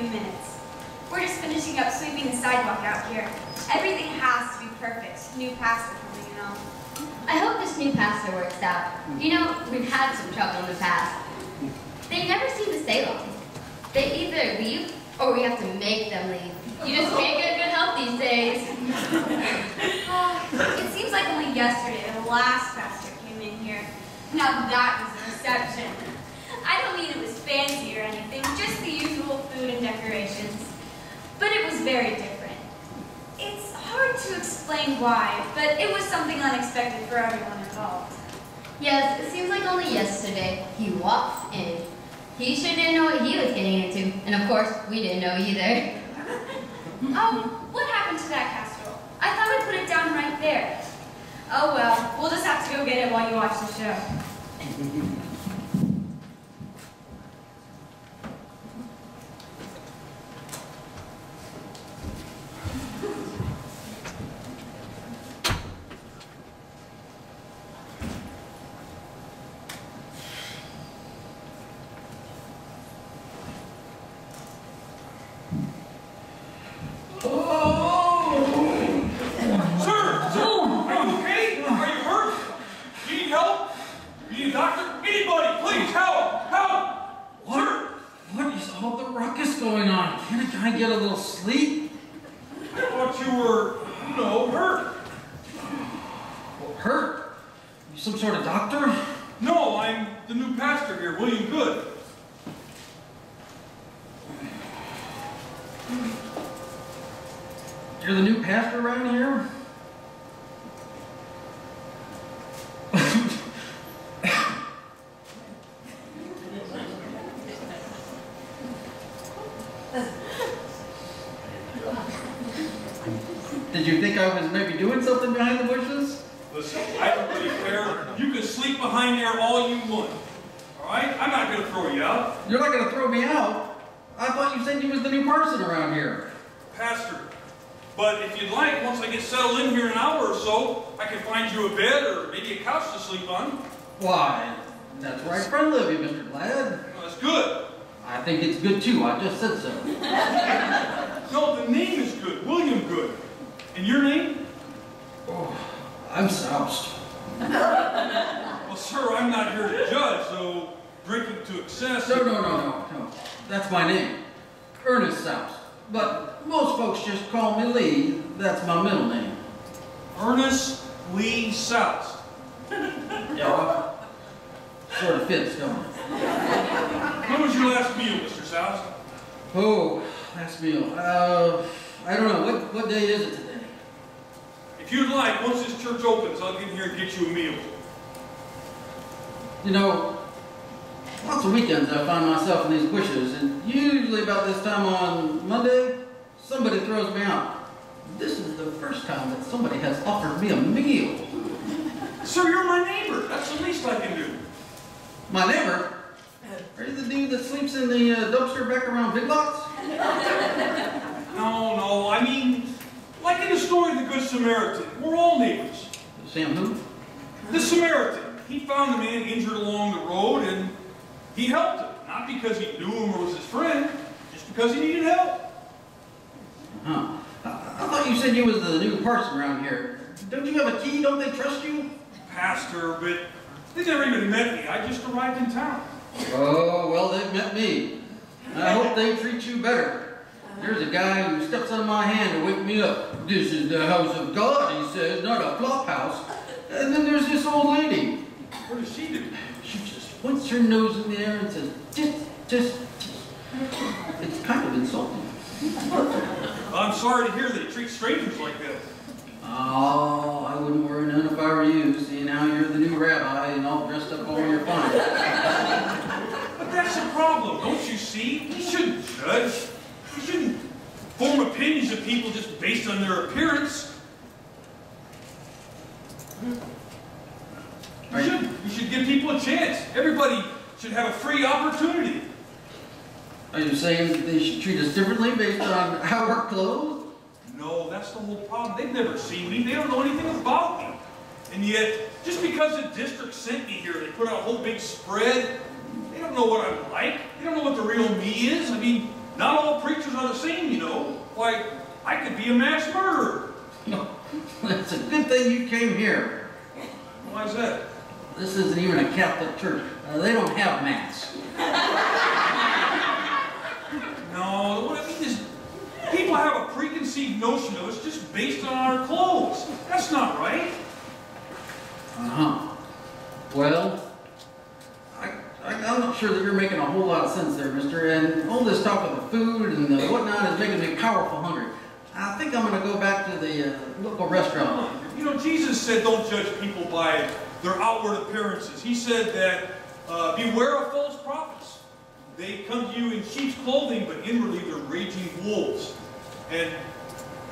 few minutes. We're just finishing up sweeping the sidewalk out here. Everything has to be perfect. New pastor coming, you know. I hope this new pastor works out. You know, we've had some trouble in the past. They never seem to stay long. They either leave or we have to make them leave. You just can't get good help these days. It seems like only yesterday the last pastor came in here. Now that was a reception. I don't mean it was fancy or anything, just the usual food and decorations. But it was very different. It's hard to explain why, but it was something unexpected for everyone involved. Yes, it seems like only yesterday he walked in. He sure didn't know what he was getting into, and of course, we didn't know either. What happened to that casserole? I thought I put it down right there. Oh well, we'll just have to go get it while you watch the show. You're the new pastor around here? Did you think I was maybe doing something behind the bushes? Listen, I don't really care. You can sleep behind there all you want. All right? I'm not going to throw you out. You're not going to throw me out? I thought you said you was the new person around here. Pastor. But if you'd like, once I get settled in here in an hour or so, I can find you a bed or maybe a couch to sleep on. Why, that's right in front of you, Mr. Glad. Well, that's good. I think it's good too. I just said so. No, the name is good. William Good. And your name? Oh, I'm soused. Well, sir, I'm not here to judge, so drinking to excess... No. That's my name. Ernest Soust. But most folks just call me Lee. That's my middle name. Ernest Lee Soust. Yeah. Sort of fits, don't it? When was your last meal, Mr. Soust? Oh, last meal. I don't know. What day is it today? If you'd like, once this church opens, I'll get in here and get you a meal. You know, lots of weekends I find myself in these bushes, and usually about this time on Monday, somebody throws me out. This is the first time that somebody has offered me a meal. Sir, you're my neighbor. That's the least I can do. My neighbor? Are you the dude that sleeps in the dumpster back around Big Lots? No, I mean, like in the story of the Good Samaritan, we're all neighbors. Sam who? The Samaritan. He found the man injured along the road, and he helped him. Not because he knew him or was his friend, just because he needed help. Huh. I thought you said you was the new person around here. Don't you have a key? Don't they trust you? Pastor, but they never even met me. I just arrived in town. Oh, well, they've met me. I hope they treat you better. There's a guy who steps on my hand to wake me up. This is the house of God, he says, not a flop house. And then there's this old lady. What does she do? She just points her nose in the air and says, just. It's kind of insulting. I'm sorry to hear that he treats strangers like that. Oh, I wouldn't worry none if I were you, seeing how you're the new rabbi and all dressed up all in your fine. But that's the problem, don't you see? We shouldn't judge. We shouldn't form opinions of people just based on their appearance. We should give people a chance. Everybody should have a free opportunity. Are you saying that they should treat us differently based on how we're clothed? No, that's the whole problem. They've never seen me. They don't know anything about me. And yet, just because the district sent me here, they put out a whole big spread. They don't know what I'm like. They don't know what the real me is. I mean, Not all preachers are the same, you know. Why, I could be a mass murderer. It's a good thing you came here. Why is that? This isn't even a Catholic church. They don't have mass. No, what I mean is, people have a preconceived notion of us just based on our clothes. That's not right. Uh-huh. Well, I'm not sure that you're making a whole lot of sense there, mister. And all this talk of the food and the whatnot is making me powerful hungry. I think I'm going to go back to the local restaurant. You know, Jesus said don't judge people by their outward appearances. He said that beware of false prophets. They come to you in sheep's clothing, but inwardly they're raging wolves. And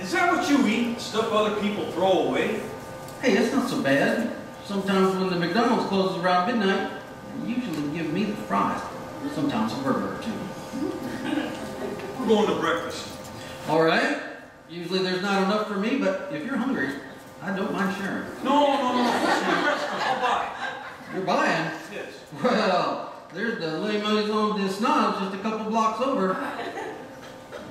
is that what you eat? Stuff other people throw away? Hey, that's not so bad. Sometimes when the McDonald's closes around midnight, they usually give me the fries. Sometimes a burger or two. We're going to breakfast. All right. Usually there's not enough for me, but if you're hungry, I don't mind sharing. No. I'll buy. You're buying? Yes. Well, there's the Les Maisons des Snobs just a couple blocks over.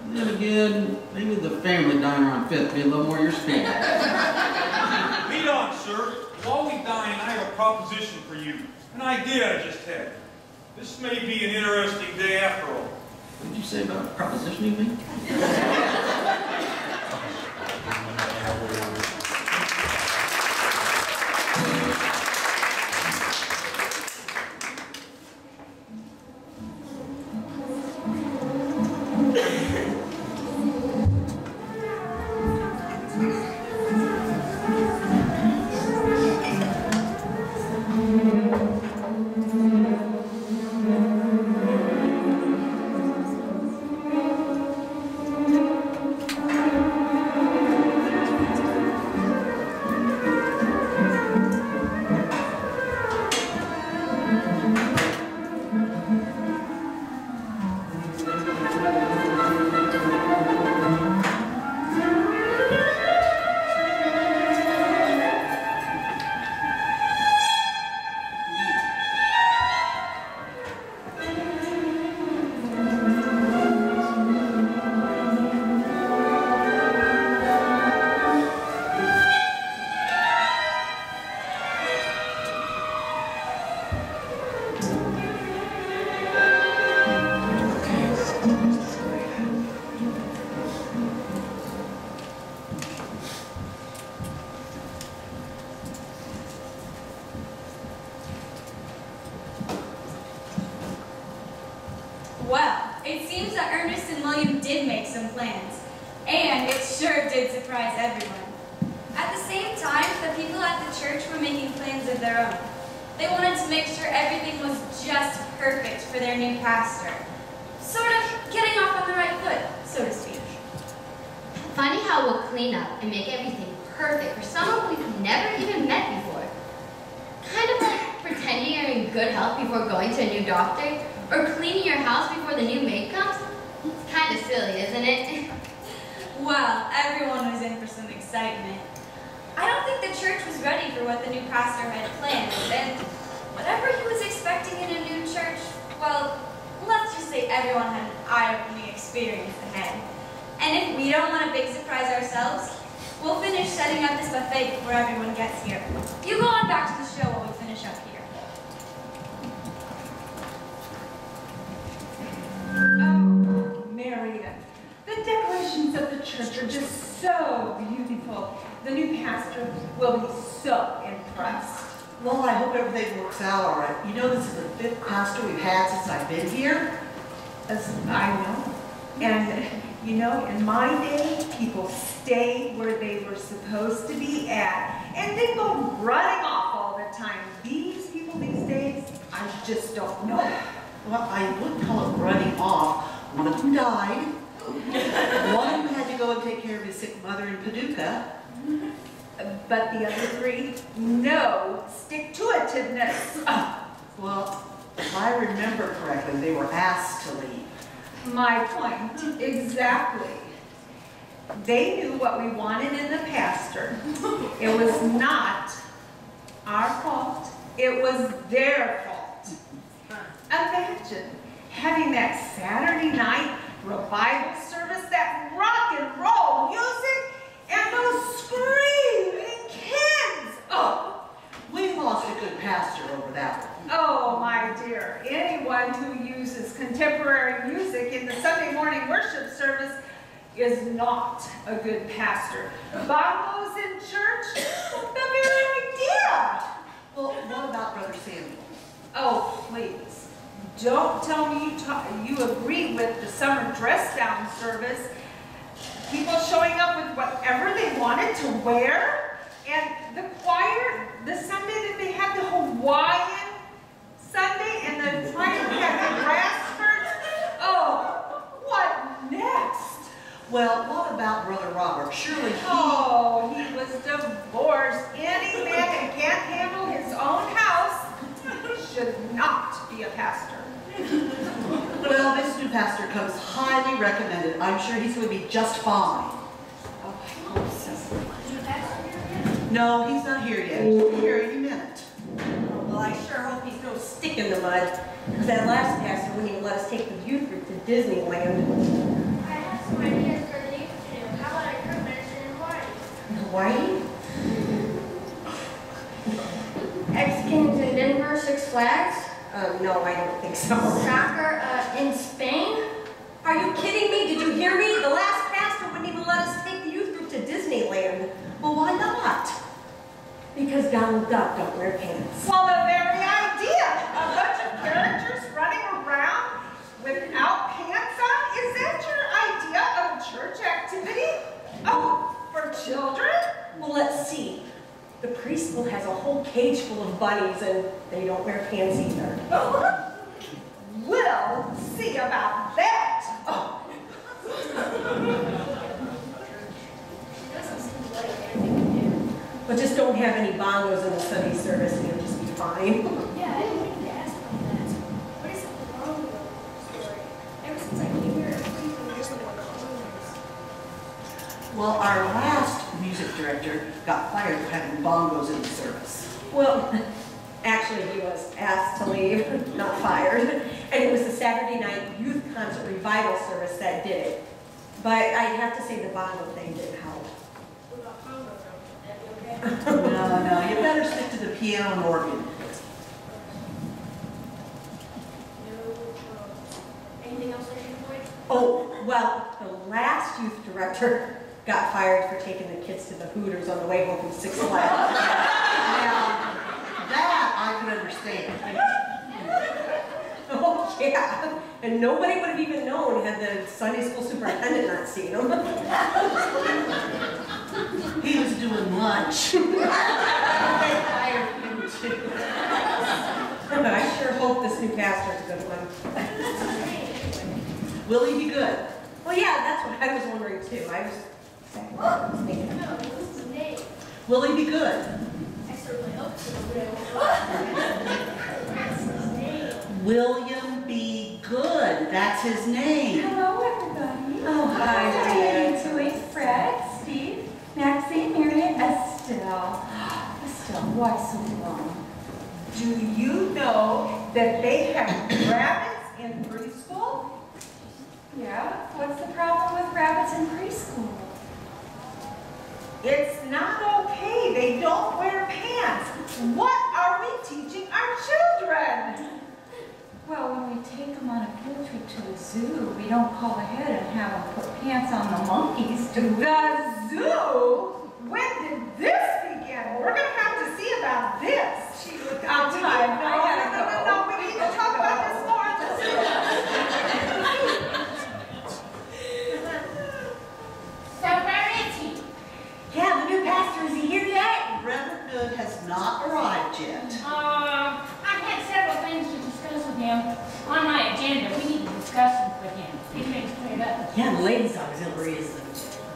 Then again, maybe the family diner on 5th be a little more your speed. Lead on, sir. While we dine, I have a proposition for you. An idea I just had. This may be an interesting day after all. What did you say about propositioning me? Well, it seems that Ernest and William did make some plans, and it sure did surprise everyone. At the same time, the people at the church were making plans of their own. They wanted to make sure everything was just perfect for their new pastor. Sort of getting off on the right foot, so to speak. Funny how we'll clean up and make everything perfect for someone we've never even met before. Kind of like pretending you're in good health before going to a new doctor, or cleaning your house before the new maid comes. It's kind of silly, isn't it? Well, everyone was in for some excitement. I don't think the church was ready for what the new pastor had planned, and whatever he was expecting in a new church, well, let's just say everyone had an eye-opening experience ahead. And if we don't want a big surprise ourselves, we'll finish setting up this buffet before everyone gets here. You go on back to the show while we finish up here. Oh, Marian, the decorations of the church are just so beautiful. The new pastor will be so impressed. Well, I hope everything works out all right. You know, this is the 5th pastor we've had since I've been here. As I know. And, you know, in my day, people stayed where they were supposed to be at, and they go running off all the time. These people these days, I just don't know. Well, I wouldn't call it running off. One of them died. One of them had to go and take care of his sick mother in Paducah. But the other 3, no stick-to-itiveness. Well, if I remember correctly, they were asked to leave. My point, exactly. They knew what we wanted in the pastor. It was not our fault. It was their fault. Imagine having that Saturday night revival service, that rock and roll music, and those screaming kids. Oh, We lost a good pastor over that one. oh my dear, anyone who uses contemporary music in the Sunday morning worship service is not a good pastor. Bongos in church? The very idea. Well, what about Brother Samuel? Oh, please, don't tell me you agree with the summer dress down service. People showing up with whatever they wanted to wear. And the choir, the Sunday that they had the Hawaiian Sunday and the choir had the grass skirts. Oh, what next? Well, what about Brother Robert? Surely he... Oh, he was divorced. Any man that can't handle his own house should not be a pastor. Well, this new pastor comes highly recommended. I'm sure he's going to be just fine. Oh, I hope so. No, he's not here yet. He'll be here any minute. Well, I sure hope he's no stick in the mud, because that last pastor wouldn't even let us take the youth group to Disneyland. I have some ideas for the youth to do. How about a group mission in Hawaii? Hawaii? X-Games in Denver, Six Flags. No, I don't think so. Soccer in Spain. Are you kidding me? Did you hear me? The last pastor wouldn't even let us take the youth group to Disneyland. Well, why not? Because Donald Duck don't wear pants. Well, the very idea. A bunch of characters running around without pants on? Is that your idea of church activity? Oh, for children? Well, let's see. The preschool has a whole cage full of bunnies, and they don't wear pants either. We'll see about that. Oh. But just don't have any bongos in the Sunday service, and you'll just be fine. Yeah, I didn't mean to ask about that. What is the bongo story? Ever since I came here, people just want bongos. Well, our last music director got fired for having bongos in the service. Well, actually, he was asked to leave, not fired. And it was the Saturday night youth concert revival service that did it. But I'd have to say the bongo thing didn't help. What about bongos? Would that be okay? No, you better stick to the piano and organ. Anything else I should avoid? Oh, well, the last youth director got fired for taking the kids to the Hooters on the way home from Six Flags. Now, that I can understand. Oh, yeah. And nobody would have even known had the Sunday school superintendent not seen them. He was doing lunch. They fired him too. I sure hope this new pastor's a good one. Will he be good? Well, yeah, that's what I was wondering too. I was thinking. No, this is Nate. Will he be good? I certainly hope so. This is Nate. William B. Good. That's his name. Hello, everybody. Oh, How are you doing? Fred, Steve, Maxine, Marion, Estelle. Estelle, why so long? Do you know that they have rabbits in preschool? Yeah, what's the problem with rabbits in preschool? It's not okay. They don't wear pants. What are we teaching our children? Well, when we take them on a field trip to the zoo, we don't call ahead and have them put pants on the monkeys, do we? The zoo? When did this begin? We're going to have to see about this. I'm tired. No, we need to talk about this more. So where is he? Yeah, the new pastor, is he here yet? Reverend Good has not arrived yet. I've had several things to discuss with him on my agenda. We need to discuss them with him. Get things cleared up. Yeah, the ladies auxiliary is the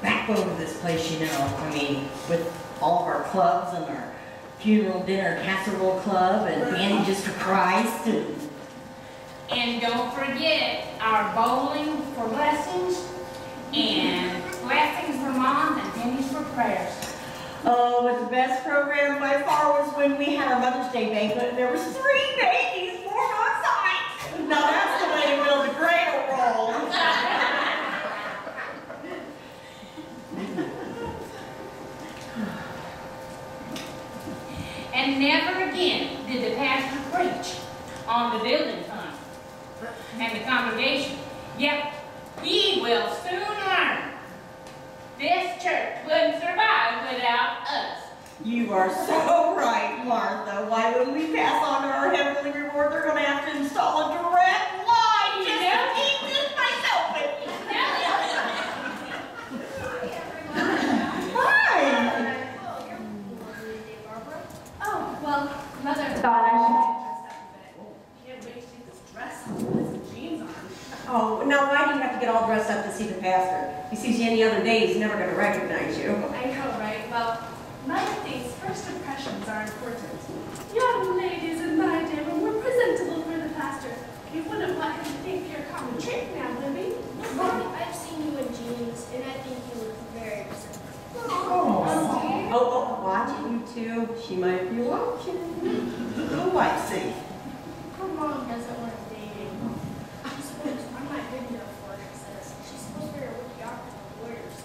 backbone of this place, you know. I mean, with all of our clubs and our funeral dinner casserole club and bandages for Christ And don't forget our bowling for blessings and blessings for moms and pennies for prayers. Oh, but the best program by far was when we had our Mother's Day banquet and there was 3 babies born on site. Now that's the way to build a cradle roll. and the congregation. Yep, he will soon learn. This church wouldn't survive without us. You are so right, Martha. Why, when we pass on to our heavenly reward, they're going to have to install a direct line. You Just know? to keep this myself. Hi. Oh, well, Mother Thought I should. can't wait to take this dress off with some jeans on. Oh, now why do you have to get all dressed up to see the pastor? He sees you any other day, he's never going to recognize you. I know, right? Well, Mother thinks first impressions are important. Young ladies in my day were more presentable for the pastor. You wouldn't want him to think you're a common trick now, Libby. Mommy, I've seen you in jeans, and I think you look very presentable. Oh, watching you too. She might be watching. Who might see? Her mom doesn't want us dating. She supposes I'm not good enough for her, she says. She's supposed to be a rookie doctor for lawyers.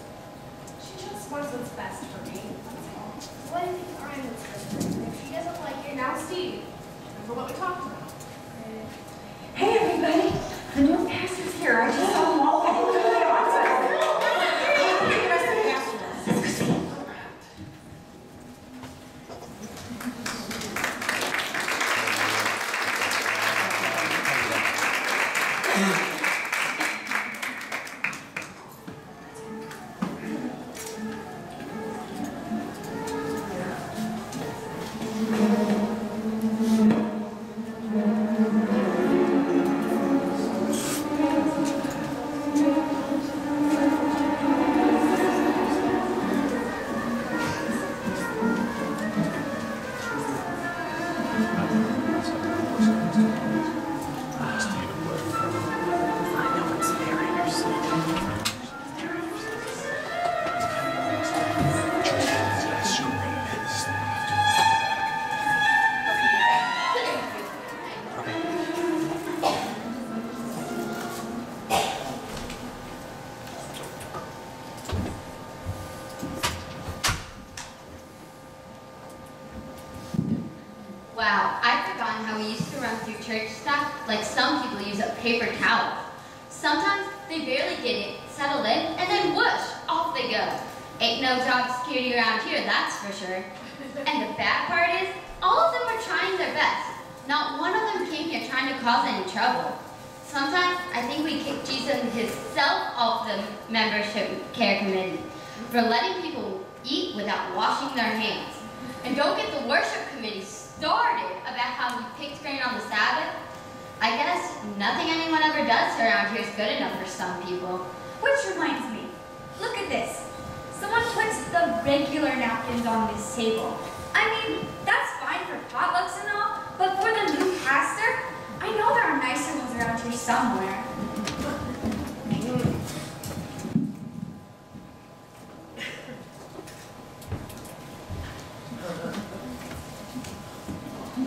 She just wants what's best for me. That's all. What do you think I'm what's best for her? If she doesn't like it, Now, Steve, remember what we talked about? Hey, everybody. The new pastor's here. I just saw him walk in. Wow, I'd forgotten how we used to run through church stuff like some people use up paper towels. Sometimes they barely get it settled in, and then whoosh, off they go. Ain't no job security around here, that's for sure. And the bad part is, all of them are trying their best. Not one of them came here trying to cause any trouble. Sometimes I think we kick Jesus himself off the membership care committee for letting people eat without washing their hands. And don't get the worship committee started about how we picked grain on the Sabbath. I guess nothing anyone ever does around here is good enough for some people. Which reminds me, look at this. Someone puts the regular napkins on this table. I mean, that's fine for potlucks and all, but for the new pastor, I know there are nicer ones around here somewhere.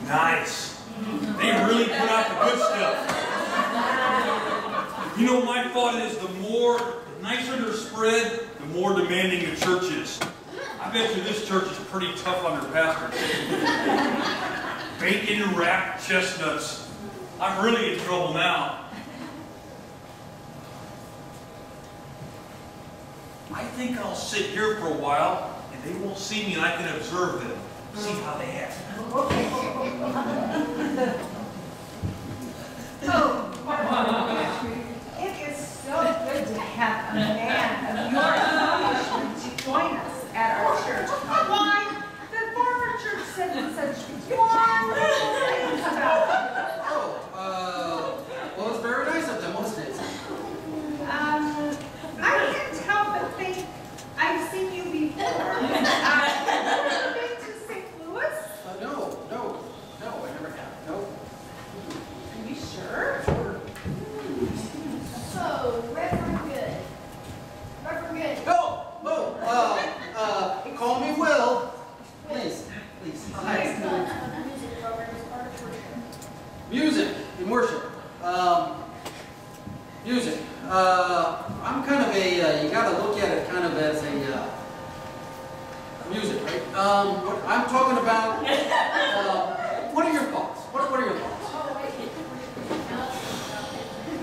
Nice. They really put out the good stuff. You know, my thought is the nicer their spread, the more demanding the church is. I bet you this church is pretty tough on their pastor. Bacon and wrapped chestnuts. I'm really in trouble now. I think I'll sit here for a while, and they won't see me, and I can observe them. See how they act. It is so good to have a man of your accomplishment to join us at our church. Why, the former church said such wonderful things about you. Well, it's very nice of them, wasn't it? I can't help but think I've seen you before. Have you been to St. Louis? No, I never have. No. Are you sure? So, Reverend Good. Reverend Good. Call me Will. Please. Hi. Music program is part of worship. Music in worship. Music. I'm kind of a, you gotta look at it kind of as a, music, right? What I'm talking about, what are your thoughts? What are your thoughts?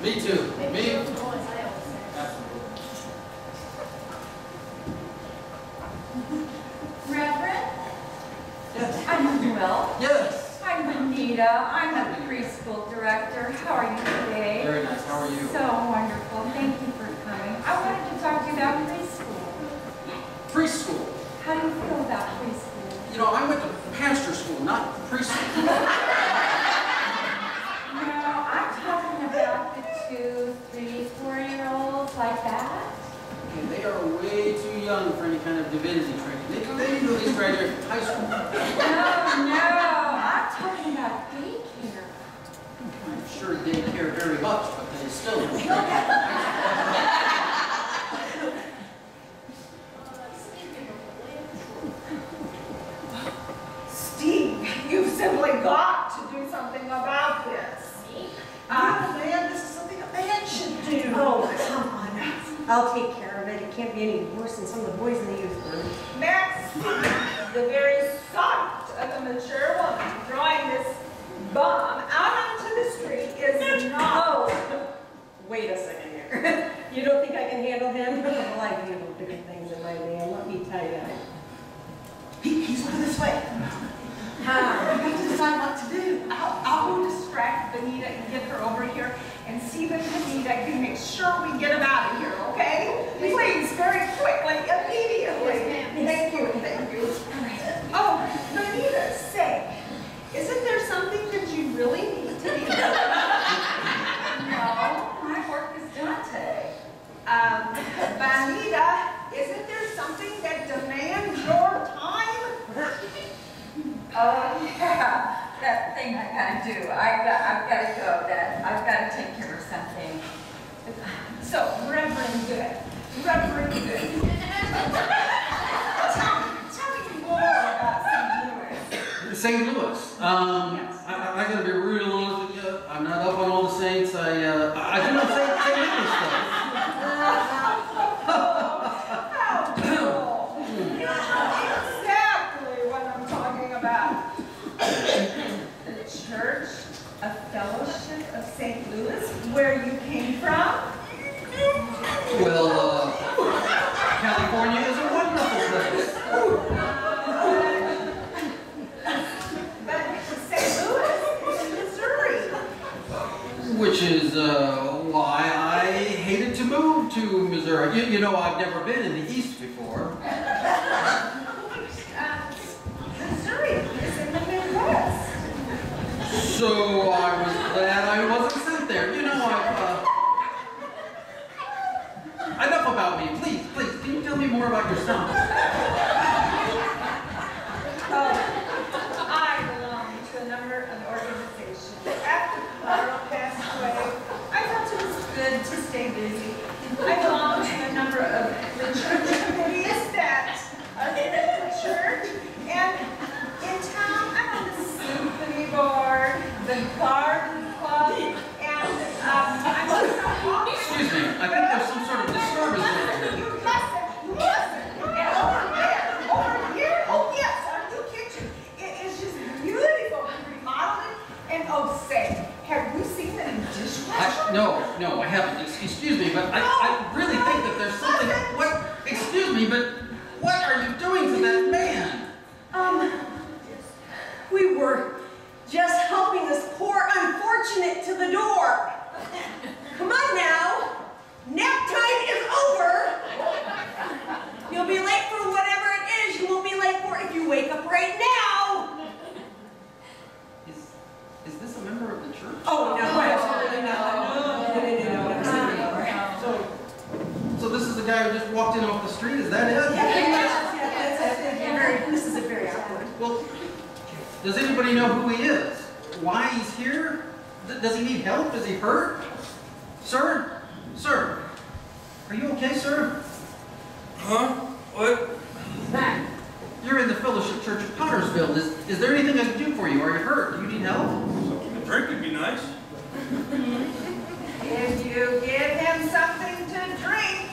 Me too. Me. Reverend? Yes. I'm Will. Yes. I'm Anita. I'm the preschool director. How are you today? Very nice. How are you? So wonderful. Thank you for coming. I wanted to talk to you about preschool. Preschool. How do you feel about preschool? You know, I went to pastor school, not preschool. No, I'm talking about the 2, 3, 4-year-olds like that. Okay, they are way too young for any kind of divinity training. They need to at least graduate from high school. No, I'm talking about daycare. I'm sure they care very much, but they still don't Steve, you've simply got to do something about this. Man, this is something a man should do. Oh, come on. I'll take care of it. It can't be any worse than some of the boys in the youth group. Max, the very sight of a mature woman throwing this bomb out onto the street is not... Oh, wait a second here. You don't think I can handle him? Well, I've handled bigger things in my day, let me tell you. He's looking this way. We have to decide what to do. I'll go distract Benita and get her over here and see that Benita can make sure we get him out of here, okay? Please, very quickly, immediately. Thank you. Oh, Benita, say, isn't there something that you really need to be done? No, my work is done today. Benita, isn't there something that demands your time? Oh, yeah, that thing I gotta do. I've gotta go. I've gotta take care of something. So, Reverend Good. Reverend Good. Tell me more about St. Louis. St. Louis. I gotta be real honest with you. I'm not up on all the saints. I do know St. Louis stuff. How cool. You know exactly what I'm talking about. The Church of Fellowship of St. Louis, where you came from? Well, California is a wonderful place. But St. Louis is in Missouri. Which is why I hated to move to Missouri. You know, I've never been in the East before. Missouri is in the Midwest. So I was glad I wasn't sent there. You know, enough about me. Please, can you tell me more about yourself? I belong to a number of organizations. After Carl passed away, I thought it was good to stay busy. I belong to a number of the church committees that are in the church. And in town, I'm on the symphony board, the garden club, and I'm on the... Excuse me, I think there's some sort of disturbance over here. You listen. And over here, oh yes, our new kitchen. It is just beautiful. We remodeled it. And oh, say, have you seen the new dishwasher? No, I haven't. Excuse me, but I really think that there's something. What? Excuse me, but what are you doing to that man? We were just helping this poor unfortunate to the door. Come on now. Nap time is over. You'll be late for whatever it is you won't be late for if you wake up right now. Is this a member of the church? Oh, no, absolutely no. So this is the guy who just walked in off the street, is that it? This is a very awkward. Well, does anybody know who he is? Why he's here? Does he need help? Is he hurt? Sir? Sir? Are you okay, sir? Huh? What? You're in the Fellowship Church of Pottersville. Is there anything I can do for you? Are you hurt? Do you need help? Something to drink would be nice. If you give him something to drink,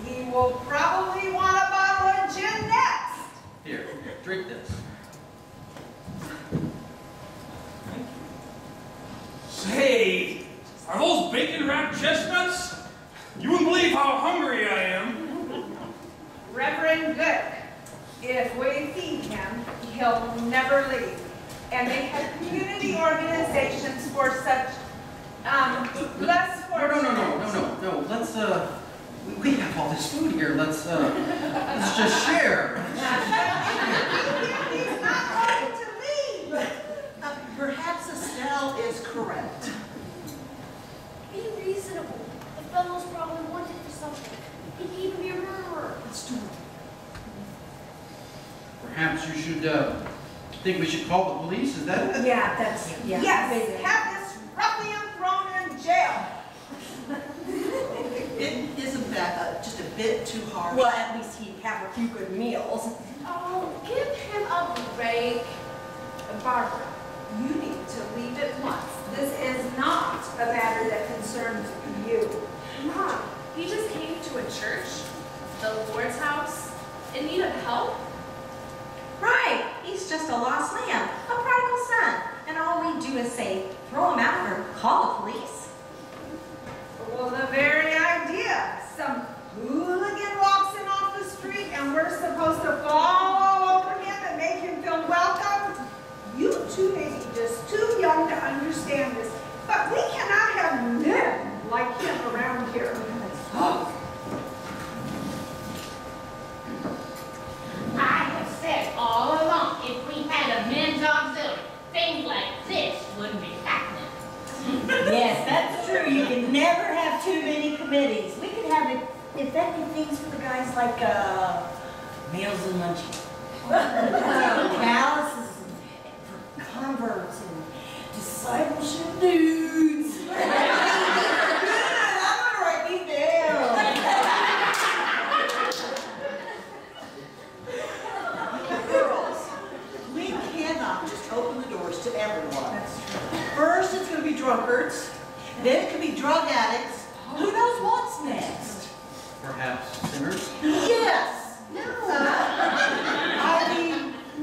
he will probably want a bottle of gin next. Here, drink this. Say, are those bacon-wrapped chestnuts? You wouldn't believe how hungry I am. Reverend Good, if we feed him, he'll never leave. And they have community organizations for such less fortunate. No. Let's we have all this food here. Let's just share. He's not going to leave. Perhaps Estelle is correct. Be reasonable. The fellow's probably wanted for something. He could even be a murderer. Let's do it. Perhaps you should think we should call the police. Is that it? Yeah, that's, yeah. Yes, have this ruffian thrown in jail. Isn't that just a bit too harsh? Well, at least he'd have a few good meals. Oh, give him a break. Barbara, you need to leave at once. This is not a matter that concerns you. Mom, he just came to a church, the Lord's house, in need of help. Right, he's just a lost lamb, a prodigal son. And all we do is say, throw him out or call the police. Well, the very idea. Some hooligan walks in off the street and we're supposed to fall all over him and make him feel welcome. You two may be just too young to understand this, but we cannot have men like him around here. I have said all along, if we had a men's auxiliary, things like this wouldn't be happening. Yes, that's true. You can never have too many committees. We could have effective things for the guys like meals and lunches. Palaces for converts and discipleship dudes. Good, I'm gonna write these down. Girls, we cannot just open the doors to everyone. That's true. First, it's going to be drunkards. Then it could be drug addicts. Who knows what's next? Perhaps sinners. Yes. No.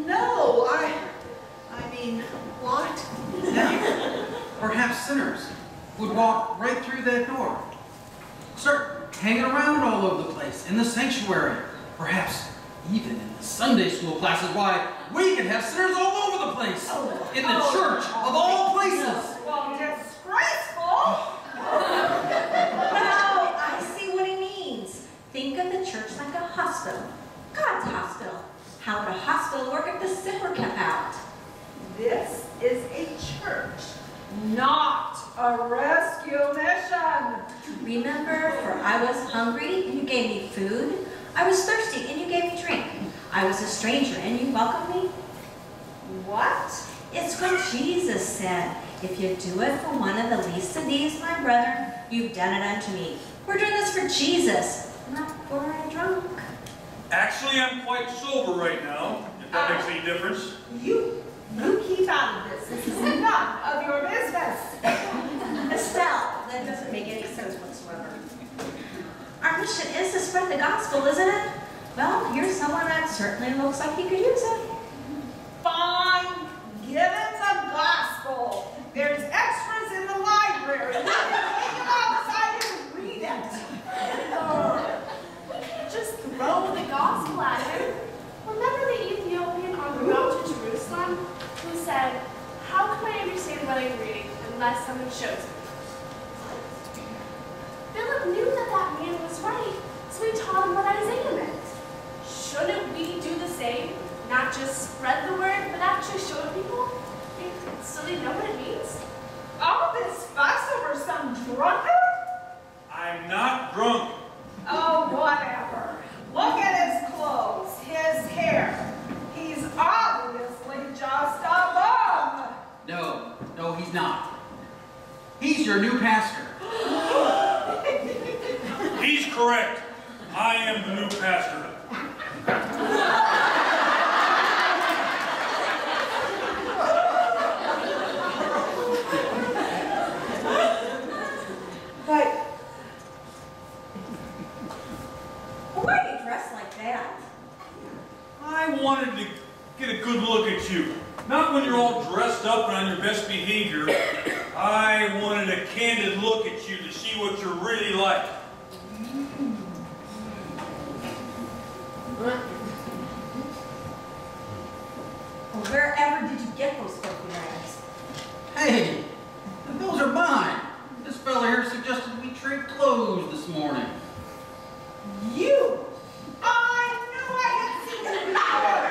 No. I mean, what? Yeah. Perhaps sinners would walk right through that door. Start hanging around all over the place, in the sanctuary. Perhaps even in the Sunday school classes. Why, we can have sinners all over the place. In the church of all places. Well, disgraceful. No, I see what he means. Think of the church like a hospital. God's hospital. How would a hospital work if the sick were kept out? This is a church, not a rescue mission. Remember, for I was hungry and you gave me food. I was thirsty and you gave me drink. I was a stranger and you welcomed me. What? It's what Jesus said. If you do it for one of the least of these, my brethren, you've done it unto me. We're doing this for Jesus, not for a drunk. Actually, I'm quite sober right now, if that makes any difference. You keep out of this. This is none of your business. Estelle, that doesn't make any sense whatsoever. Our mission is to spread the gospel, isn't it? Well, you're someone that certainly looks like you could use it. Fine. Give him the gospel. There's extras in the library. You can take him outside and read it. Just throw the gospel at him. Remember the Ethiopian on the road to Jerusalem who said, how can I understand what I'm reading unless someone shows me? Philip knew that that man was right, so he taught him what Isaiah meant. Shouldn't we do the same? Not just spread the word, but actually show people so they know what it means? All this fuss over some drunkard? I'm not drunk. Oh, whatever. Look at his clothes, his hair. He's obviously just a bum. No, he's not. He's your new pastor. He's correct. I am the new pastor. But why are you dressed like that? I wanted to get a good look at you. Not when you're all dressed up and on your best behavior. I I wanted a candid look at you to see what you're really like. Well, wherever did you get those filthy rags? Hey, those are mine. This fella here suggested we trade clothes this morning. You! I knew I had seen you before!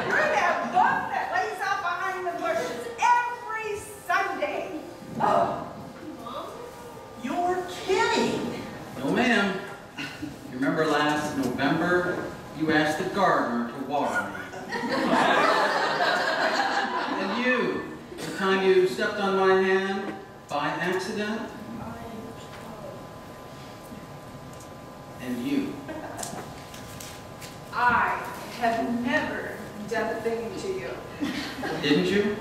You're that book that lays out behind the bushes every Sunday. Oh, Mom? You're kidding. No, ma'am. You remember last November, you asked the gardener to water me. And you, the time you stepped on my hand by accident. And you. I have never done a thing to you. Didn't you?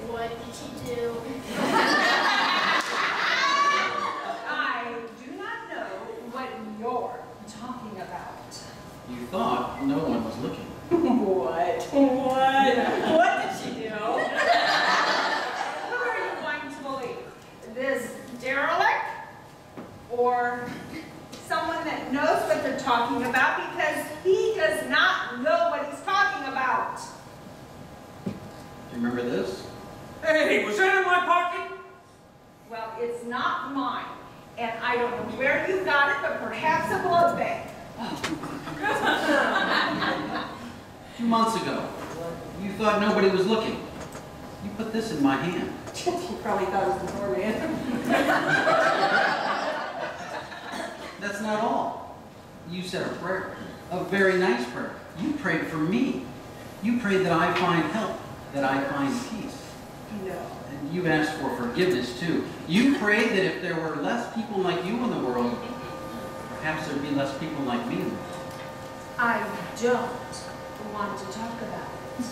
What did she do? I do not know what you're talking about. You thought no one was looking. What? What did she do? Who are you going to believe? This derelict? Or someone that knows what they're talking about, because he does not know what he's talking about? Do you remember this? Hey, was that in my pocket? Well, it's not mine, and I don't know where you got it, but perhaps a blood bank. 2 months ago, you thought nobody was looking. You put this in my hand. He probably thought it was the doorman. That's not all. You said a prayer, a very nice prayer. You prayed for me. You prayed that I find help, that I find peace. No. And you asked for forgiveness too. You prayed that if there were less people like you in the world, perhaps there'd be less people like me in the world. I don't want to talk about it.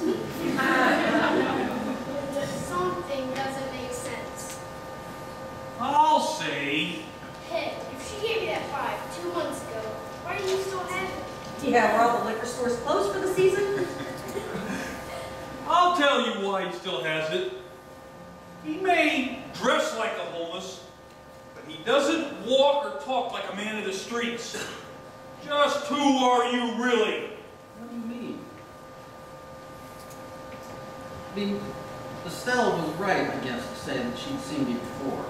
Something doesn't make sense. I'll say. Hey, if she gave me that 5 2 months ago, why do you still have it? Yeah, were all the liquor stores closed for the season? I'll tell you why he still has it. He may dress like a homeless, but he doesn't walk or talk like a man of the streets. Just who are you really? What do you mean? I mean, Estelle was right, I guess, to say that she'd seen me before.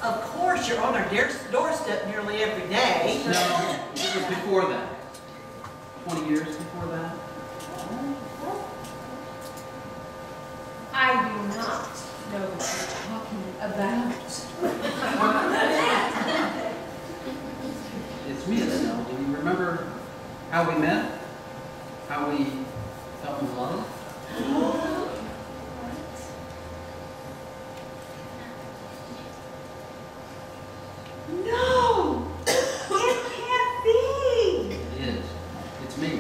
Of course, you're on our doorstep nearly every day. No, it was before that. 20 years before that. I do not know what you're talking about. It's me, Estelle. Do you remember how we met? How we fell in love? No! It can't be! It is. It's me.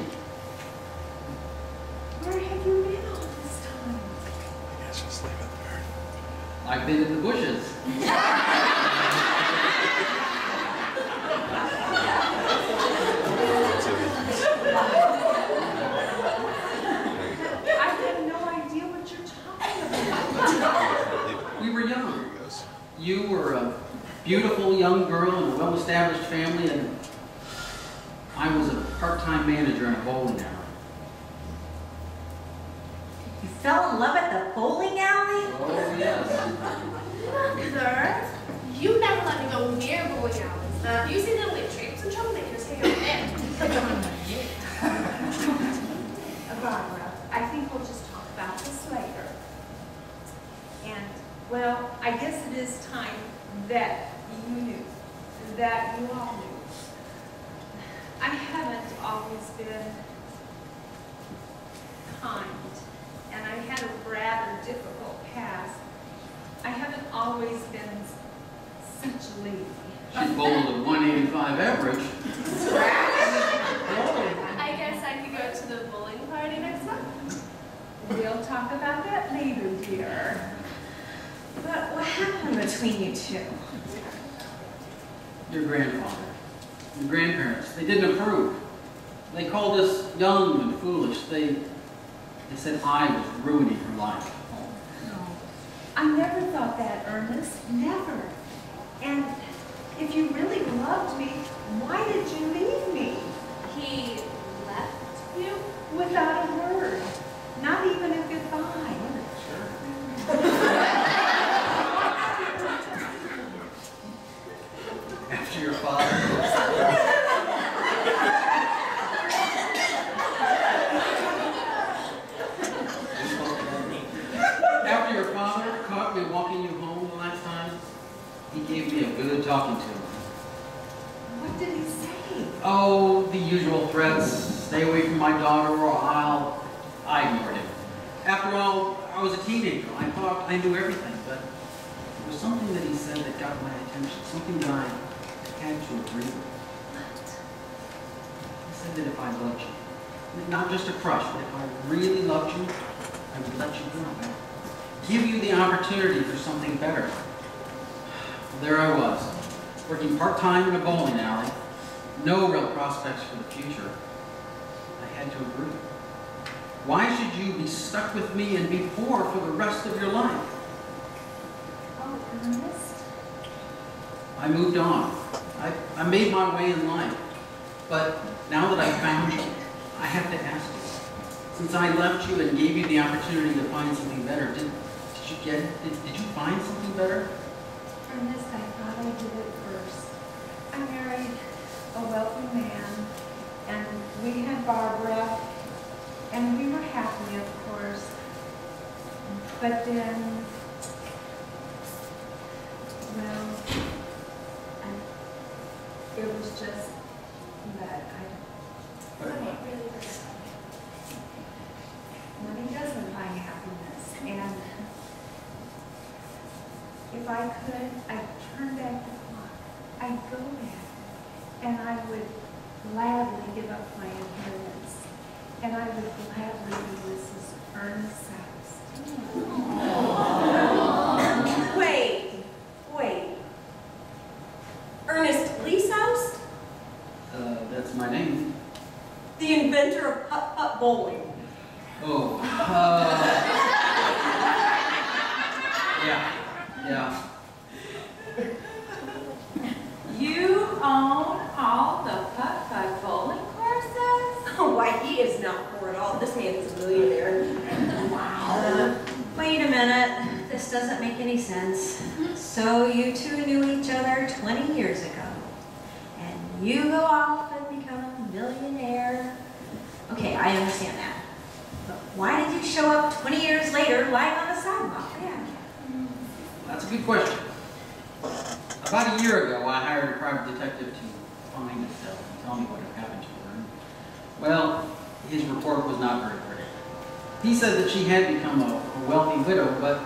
Where have you been all this time? I've been in the bushes. I have no idea what you're talking about. We were young. You were a beautiful young girl in a well-established family, and I was a part-time manager in a bowling alley. You fell in love at the bowling alley? Oh, yes. Mother, you never let me go near bowling alleys. You see them with trips and troublemakers hanging out there. Barbara, I think we'll just talk about this later. And, well, I guess it is time that you knew, that you all knew. I haven't always been kind, and I had a rather difficult past. I haven't always been such a lady. She bowled a 185 average. I guess I could go to the bowling party next month. We'll talk about that later, dear. But what happened between you two? Your grandfather, your grandparents, they didn't approve. They called us young and foolish. They said I was ruining her life. I never thought that, Ernest. Never. And if you really loved me, why did you leave me? He left you? Without a word. Not even a goodbye. After your father. After your father caught me walking you home the last time, he gave me a good talking to. What did he say? Oh, the usual threats. Stay away from my daughter or I ignored him. After all, I was a teenager. I thought I knew everything, but there was something that he said that got my attention, something that I had to agree with. He said that if I loved you, not just a crush, but if I really loved you, I would let you go. I'd give you the opportunity for something better. Well, there I was, working part-time in a bowling alley, no real prospects for the future. I had to agree. Why should you be stuck with me and be poor for the rest of your life? Oh, Ernest. I moved on. I made my way in life. But now that I found you, I have to ask you. Since I left you and gave you the opportunity to find something better, did you get it? Did you find something better? Ernest, I thought I did it first. I married a wealthy man, and we had Barbara, and we were happy, of course. But then, well, it was just that money doesn't buy happiness, and if I could, I'd turn back the clock. I'd go back, and I would gladly give up my inheritance, and I would gladly be Mrs. Ernest Soust. Wait. Ernest Leesoust? That's my name. The inventor of putt-putt bowling. Oh, yeah. You own all the putt-putt bowling courses? Oh, why, he is not poor at all. This man is a millionaire. Wow. Wait a minute. This doesn't make any sense. So you two knew each other 20 years ago. And you go off and become a millionaire. Okay, I understand that. But why did you show up 20 years later lying on the sidewalk? Yeah. That's a good question. About a year ago, I hired a private detective to find Estelle and tell me what had happened to her. Well, his report was not very pretty. He said that she had become a wealthy widow, but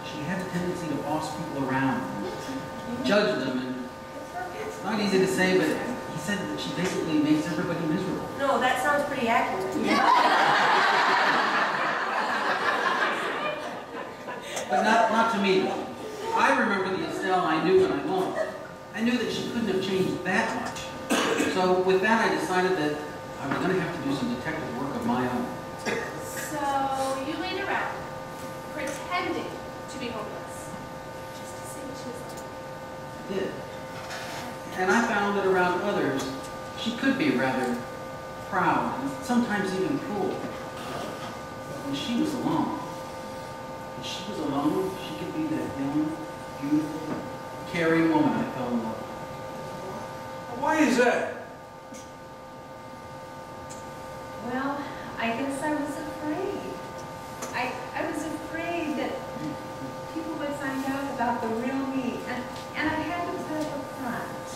she had a tendency to boss people around and judge them. And it's not easy to say, but he said that she basically makes everybody miserable. No, that sounds pretty accurate. But not to me. I remember the Estelle I knew and I loved. I knew that she couldn't have changed that much. So with that, I decided that I was going to have to do some detective work of my own. So you laid around, pretending to be homeless, just to see what she was like. I did. And I found that around others, she could be rather proud and sometimes even cruel. But when she was alone, she could be that young, beautiful, caring woman I fell in love with. Why is that? Well, I guess I was afraid. I was afraid that people would find out about the real me, and I had to put up a front.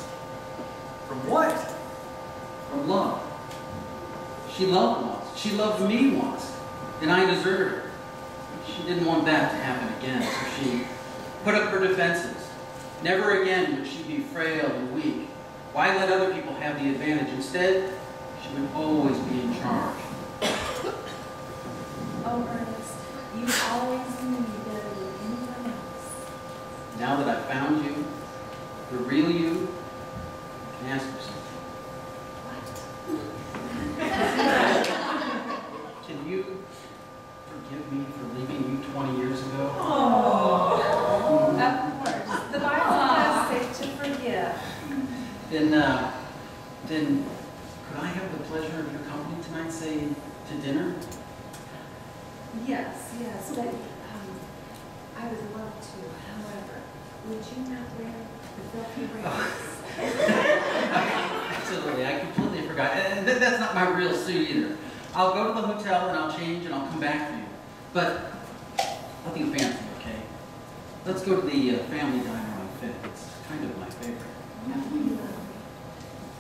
From what? From love. She loved once. She loved me once. And I deserted her. She didn't want that to happen again, so she put up her defenses. Never again would she be frail and weak. Why let other people have the advantage? Instead, she would always be in charge. Oh, Ernest, you always knew me better than anyone else. Now that I've found you, the real you, I can ask for something. Can you forgive me for leaving you 20 years ago? Oh. Then could I have the pleasure of your company tonight, say, to dinner? Yes, but I would love to. However, would you not wear the filthy rags? Absolutely, I completely forgot. And that's not my real suit either. I'll go to the hotel and I'll change and I'll come back for you. But nothing fancy, okay? Let's go to the family diner on Fifth. It's kind of my favorite.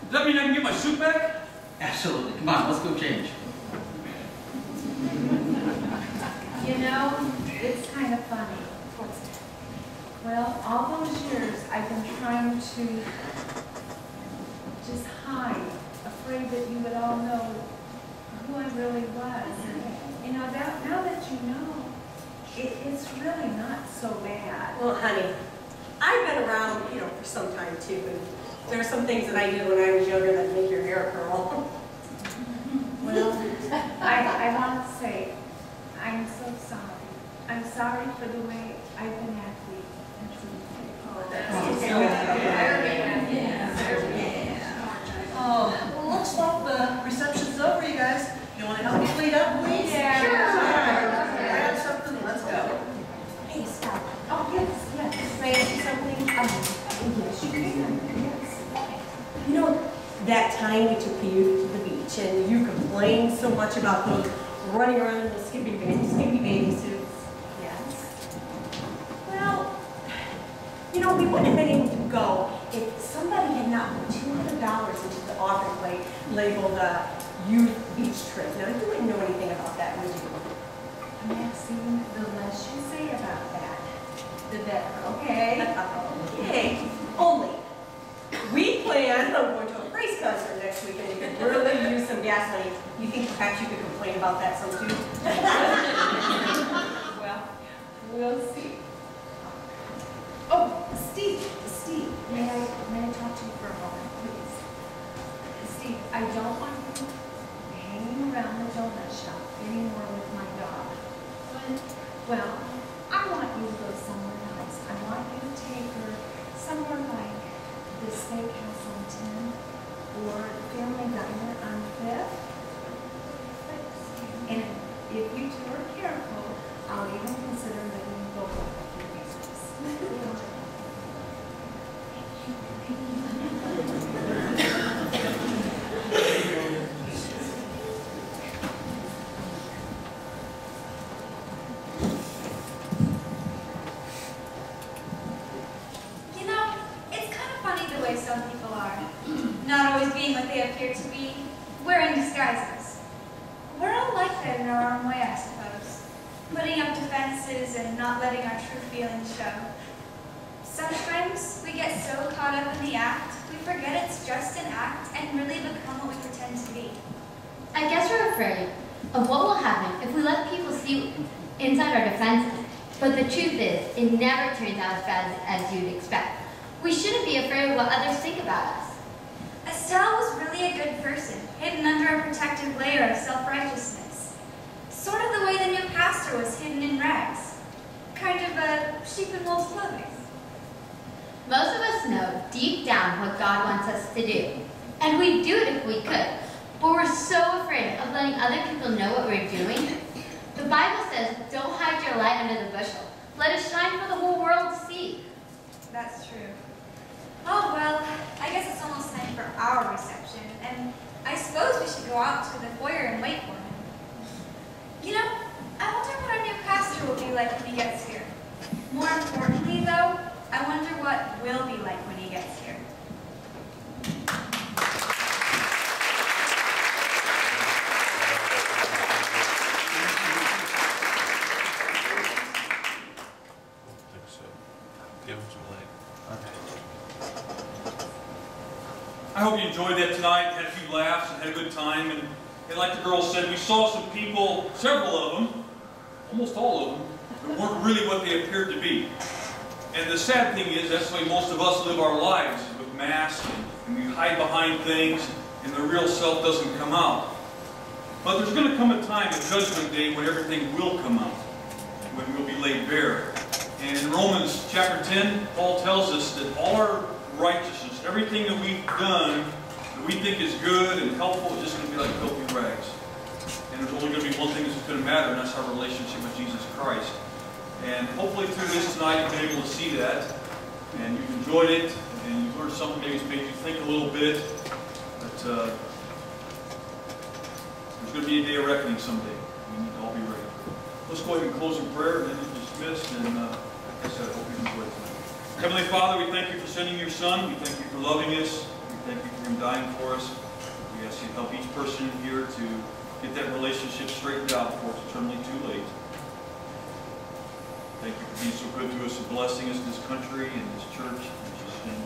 Does that mean I can get my suit back? Absolutely. Come on, let's go change. You know, it's kind of funny. Well, all those years I've been trying to just hide, afraid that you would all know who I really was. And, you know, now that you know, it's really not so bad. Well, honey, I've been around, for some time too, and there are some things that I did when I was younger that make your hair curl. Well, I want to say, I'm so sorry. I'm sorry for the way I've been acting and Oh, well, looks like the reception's over, you guys. You want to help me clean up, please? Yeah. Sure. Grab something, let's go. Hey, stop. Oh, yes. May I ask you something? Yes, you can. Yes. You know, that time we took you to the beach and you complained so much about me running around in the skippy baby suits. Yes. Well, we wouldn't have been able to go if somebody had not put $200 into the offer plate labeled Youth Beach Trip. Now, you wouldn't know anything about that, would you? Maxine, the less you say about that, the better, okay? Okay. Only, we plan on going to a Grace concert next week and we could really use some gas money. You think perhaps you could complain about that some too? Well, we'll see. Oh, Steve, may I talk to you for a moment, please? Steve, I don't want you hanging around the donut shop anymore with my dog. Well, I want you to go somewhere else. I want you to take her somewhere like the Steakhouse on 10 or the Family Diner on 5th. And if you two are careful, I'll even consider letting you go for a few days. It's kind of funny the way some people are. Not always being what they appear to be, wearing disguises. We're all like that in our own way, I suppose. Putting up defenses and not letting our true feelings show. Sometimes we get so caught up in the act, we forget it's just an act and really become what we pretend to be. I guess we're afraid of what will happen if we let people see inside our defenses. But the truth is, it never turns out as bad as you'd expect. We shouldn't be afraid of what others think about us. Estelle was really a good person, hidden under a protective layer of self-righteousness. Sort of the way the new pastor was hidden in rags. Kind of a sheep in wolf's clothing. Most of us know deep down what God wants us to do. And we'd do it if we could. But we're so afraid of letting other people know what we're doing. The Bible says, don't hide your light under the bushel. Let it shine for the whole world to see. That's true. Oh, well, I guess it's almost time for our reception, and I suppose we should go out to the foyer and wait for him. I wonder what our new pastor will be like when he gets here. More importantly, though, I wonder what we'll be like when he gets here. I hope you enjoyed that tonight, had a few laughs, and had a good time. And like the girl said, we saw some people, several of them, almost all of them, that weren't really what they appeared to be. And the sad thing is, that's the way most of us live our lives, with masks, and we hide behind things, and the real self doesn't come out. But there's going to come a time, a judgment day, when everything will come out, when we'll be laid bare. And in Romans chapter 10, Paul tells us that all our righteousness, everything everything that we've done that we think is good and helpful is just going to be like filthy rags. And there's only going to be one thing that's going to matter, and that's our relationship with Jesus Christ. And hopefully through this tonight you've been able to see that, and you've enjoyed it, and you've learned something maybe that's made you think a little bit. But there's going to be a day of reckoning someday. We need to all be ready. Let's go ahead and close in prayer, and then you're dismissed. And like I said, I hope you enjoyed it tonight. Heavenly Father, we thank you for sending your Son. We thank you for loving us. We thank you for him dying for us. We ask you to help each person here to get that relationship straightened out before it's eternally too late. Thank you for being so good to us and blessing us in this country and this church. In Jesus' name.